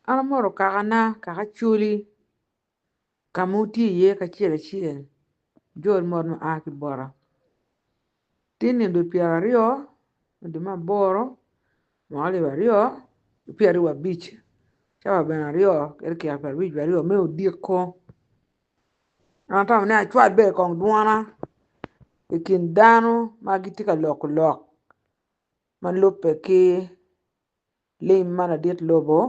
An moro kaka na kaka chuli kamuti ye ka chiel chiel jol mor ma aki bora tini do piara rio do ma boro mwali wa rio piari wa beach chawa bena rio erki apa beach wa rio me odiko anta ne achwa be kong duana ikin dano ma gitika lok lok man lupe ki lim mana dit lobo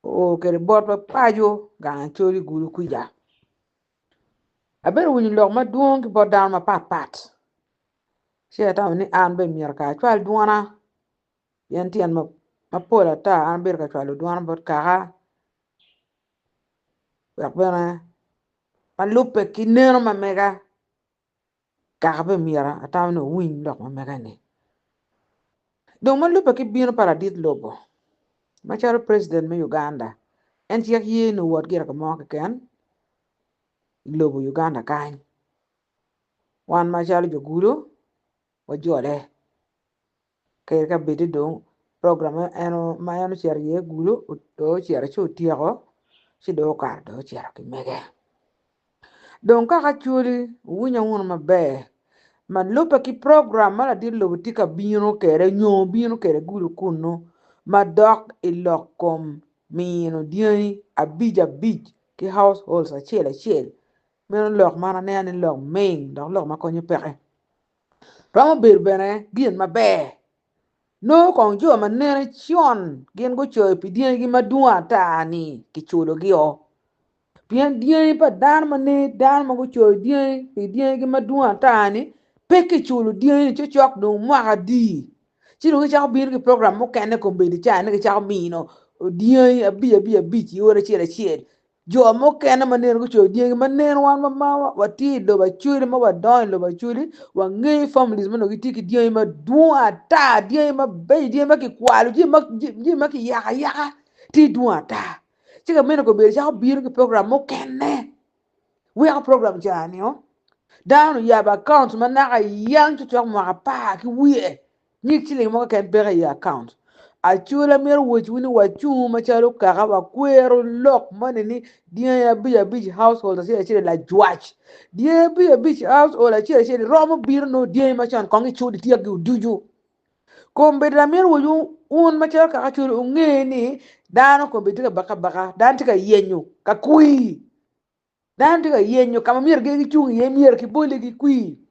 o kere bot pa pajo ga chori guru kuja aber wuni lok ma duong ki bot dan ma pat pat che ta ni an be mier ka chwal duana yen tien ma pola ta an ber ka chwal duana bot ka ya bena ma lupe ki nero ma mega ka be miera ata no win lok ma mega ni donc ma lupe ki bino paradit lobo ma charo president me Uganda en tiek ye no wot gira ka mo ka ken lobo Uganda kan wan ma chalo jo guro wa jole ke ka bedi don program eno ma eno cher ye guro do cher cho tiego si do ka do cher ki mege don ka chuli wunya won ma be man lupa ki program mala dir lo tika bino kere nyo bino kere guro kuno ma dok ilokom mino dieni abija bij ki households a chiel meno lok mana ne ani lok main lok ma konyo peke ramo bir bene gien ma be no kong jo ma nene chion gien go choy pi dien gi ma duwa ta ni ki chulo gi o pien dien pa dan ma ne dan ma go choy dien pi dien gi ma duwa ta ni pe ki chulo dien cho chok no ma di chi no cha bir ki program mo kene ko be di cha ne cha mi no dien abi chi ore chiel jo mo kene ma ne go choy dien ma ne wan ma wa ti do ba churi ma wa don lo ba churi wa ngi families mo no gi ti ki dien ma duwa ta dien ma be dien ma ki kwalu ji ma ki ya ti duwa ta chi ka meno ko be cha bir ki program mo kene we a program ja ni o down ya ba account ma na ga yang to mo pa ki we ni chi le mo ken be ya account a chula mer wo chuni wa chu ma chalo ka ga wa kwero lok mane ni dia ya bi household se che la jwach dia bi household che romo bir no dia ma chan kongi chudi tiya gu duju kombe la mer wo un ma chalo ka chulu ngeni dano kombe tika baka dan tika yenyu ka kui dan tika yenyu kama mer ge chu ye mer ki bole ki kui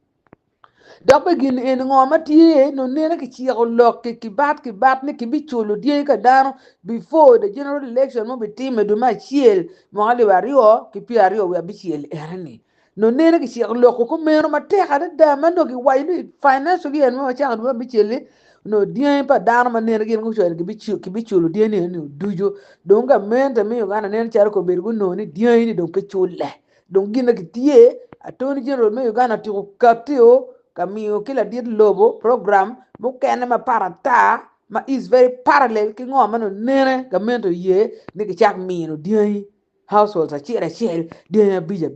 dok begin en ngoma tie no nene ki chiego lok ki bat ni ki bichulo die ka dano before the general election mo bitime do ma chiel mo ali wario ki pi ario we bichiel erni no nene ki chiego lok ko meno ma te kada da mando ki wai ni finance gi en mo cha do bichiel no die pa dano ma nene gi ngo ki bichulo die ni no dujo donga mente mi Uganda nene char ko bergu no ni die ni do ke chule don gina ki tie atoni general me Uganda ti ko kaptio kamiyo kila dit lobo program bu kene ma parata ma is very parallel ki ngoma no nene gamento ye ni ki chak mino diei household a chiel diei bija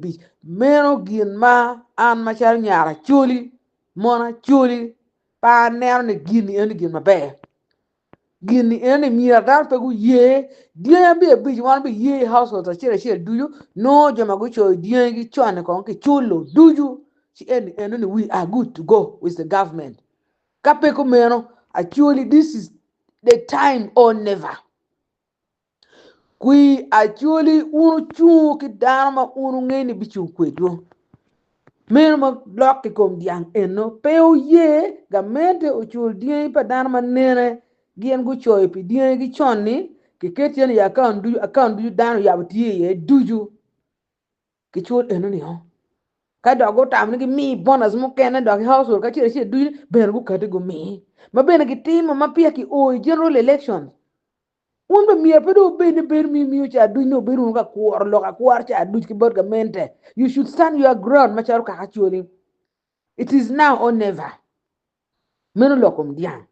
meno gin ma an ma chal nyara chuli mona chuli pa nero ni gin ma be gin ene mier dar pe gu ye diei bija wan bi ye household a chiel duju no joma gu cho diei gi chwane kon ki chulo duju and we are good to go with the government. Kapeko meno, actually this is the time or never. Kui actually unu chu ki dama unu ngeni bichu kwedo. Meno ma block ki kom diang eno peo ye gamente uchul dien pa dama nene gien gu choy pi dien gi chonni ki ketien ya account du dano ya butie ye duju ki chul eno ni ho ka dogo tam ni mi bonus mo kene dog household ka chire du ber gu kate go mi ma bene ki tim ma pia ki o general elections un be mi pedo bene ber mi cha du no beru ka kuor lo ka kuar cha du ki bot mente you should stand your ground ma charo ka actually it is now or never meno lokom diang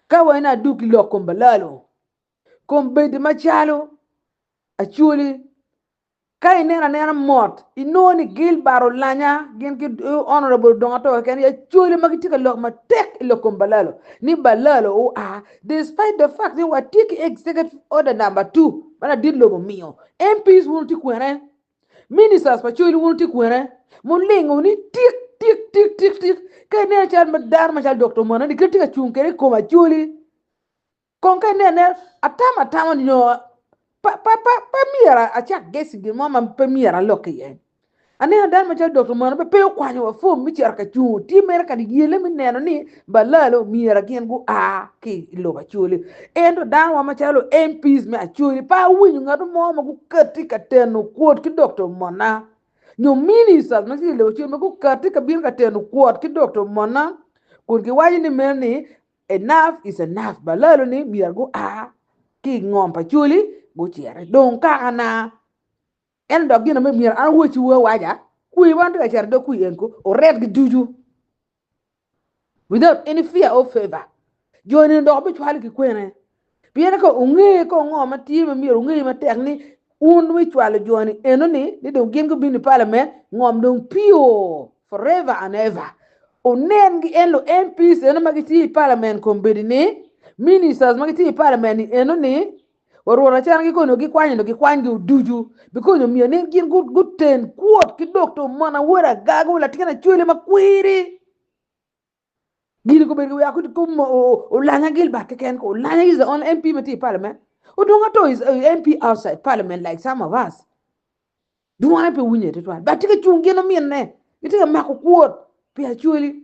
ka wena du ki lokom balalo kom be de machalo actually kai nena mot inoni gil baro lanya gen ki honorable dongato ken ya chole magiti ka lok ma tek ilo kombalalo ni balalo o despite the fact that what take executive order number 2 bana dillo mio MPs won't kwere ministers pa chole won't kwere mun lingo ni tik kai ne chal madar ma chal doctor mona ni kritika chunkere ko ma chole kon kai ne atama nyo pa miera achak gesi gi mama pa miera lokiye ane adan ma cha doctor man pe kwanyo wa fom mi cher ka chu ti mer ka yele mi neno ni balalo miera gen gu ki lo ba chuli endo dan wa ma cha lo MPs me achuli pa winyu ngado mo ma gu kati ka teno kwot ki doctor mona nyo ministers ma si lo chi ma gu kati ka bir ka teno kwot ki doctor mona kun ki waji ni mer ni enough is enough balalo ni miera gu ki ngom pa chuli gu cher don ka na en dog gina me mier an wochi wo waja kui wan to cher do kui enko o red gi duju without any fear or favor joni ndo be chwal ki kwene biene ko unge ko ngo ma ti me mier unge ma tek ni un wi chwal joni eno ni do gin ko bini parliament ngom dong pio forever and ever onen gi eno MPs eno magiti parliament ko bedini ministers magiti parliament eno ni warora chan gi kono gi kwanyo duju because no mi ne gin good ten quote ki doctor mana wora gago la tikana chule makwiri gin ko be ya ko o lanya gil ba ken ko lanya is the only MP mati parliament o donga to is MP outside parliament like some of us do want to winye to twan but tika chungi no mi ne tika mako quote pe chuli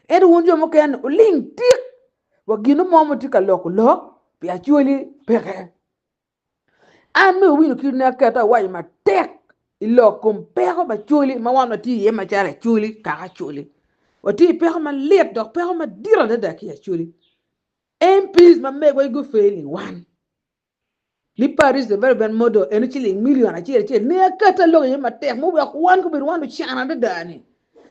edu wonjo mo ken o link tik wa gino mo tika lok pe chuli peke an me winu ki na kata wai ma tek ilo kompero ba chuli ma wana ti ye ma chara chuli ka chuli wati pero ma let dok pero ma dira da ki chuli MPs ma me go fail in one li Paris the very ben modo en chili million a chile ne kata lo ye ma tek mo ba wan ko be wan chana da dani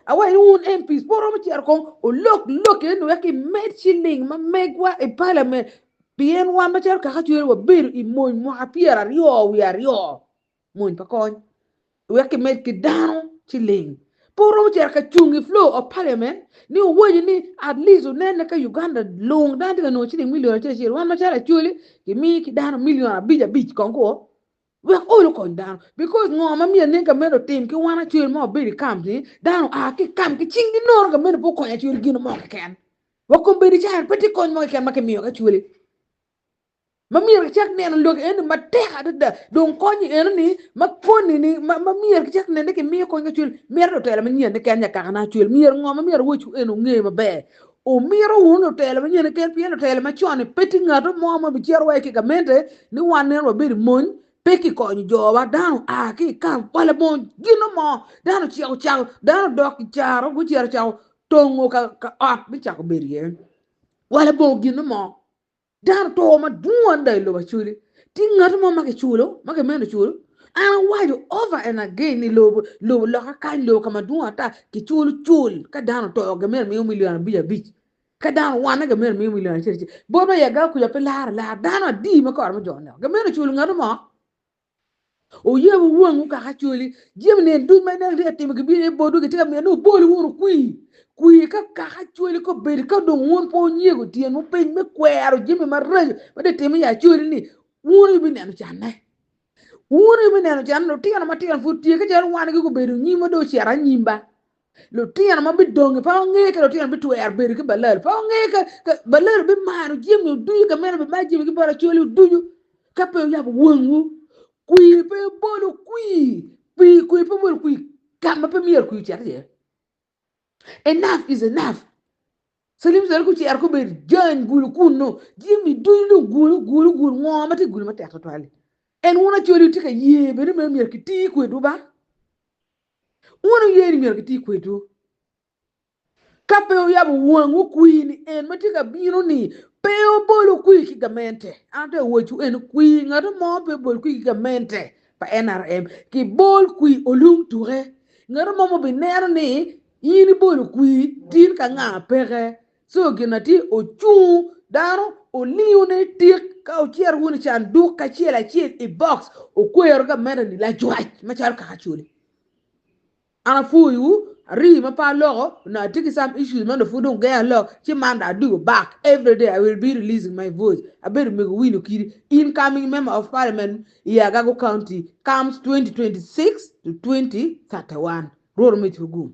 awai un MPs poro ma char ko o lok en waki met chilling ma megwa e parliament bien wan ma char ka chuli wa bir I mo apiera rio we are rio mo pa kon weki met ki down chilling poro cher ka chungi flow of parliament ni woji ni at least unene ka Uganda long dan ka no chilling million che wan ma chara chuli ki mi ki down million abija beach konko we all kon down because no ma mi ne ka mero team ki wana chuli mo be company down ki kam ki chingi no ka mero po kon ya chuli gino mo ka ken wa ko be char peti kon mo ken ma ke mi ka chuli mamir chak nen log en ma teka da don konyi en ni ma koni ni mamir chak nen ke mi ko ngachul mir do tele men ne ken ya kana chul mir ngo mamir wo chu en nge ma be o mir wo no tele men ne ken pien tele ma chone peti ngato mo ma bi cher wa ke gamente ni wan ne ro be mon peki ko ni jo wa dan ki kan wala bon gino mo dan chiao dan dok charo bu cher chao tongo ka bi chako berie wala bon gino mo dar to ma duwan dai lo chuli tinga mo ma ke chulo ma ke meno chulo an waju over and again ni lo ka lo kama duwa ta ki chul ka dan to ga men mi million bi bi ka dan wana ga men mi million chiri bo ba ya ga ku ya pe la dan di ma ko ma jona ga meno chulo ngado mo o ye wo won ka chuli jim ne du ma ne re tim ga bi ne bodu ga tiga me no bolu wuru kui ka chuli ko be ka do won po nyego tien mo pe me kwero jimi ma rejo ma de temi ya chuli ni wuri bi nenu channe wuri bi nenu channe lo tiana ma tiana fu tie ka jar wan ko be ni mo do chara nyimba lo tiana ma bi donge pa nge ka lo tiana bi twer be ka balal pa nge ka balal bi maru jimi du ka men bi ma jimi ki bara chuli du ka pe ya wonwu kui pe bolu kui pe bolu ka ma pe mier kui chara enough is enough Salim sel ku ci ar ko be jan gulu kunno jimi duylu gulu ngoma te gulu ma tek to ali en wona cioli tika ye be me mer ki ti ko du ba wona ye ni mer ki ti ko du kape ya bu wangu kuini en ma tika biro ni pe o bolo kui ki gamente ante wo chu en kui ngado mo pe bol kui ki gamente pa NRM ki bol kui olung toure ngado mo be ner ni yini bol kui tin ka nga pere so ginati o chu daro o liune tik ka o chier wun chan du ka chiel achiel I box o kwer ga mera ni la jwaj ma char ka chule ana fu yu ri ma pa logo na tiki some issues man fu don ga lo chi man da do back every day I will be releasing my voice I better make win kiri incoming member of parliament Yagago County comes 2026 to 2031 road me to go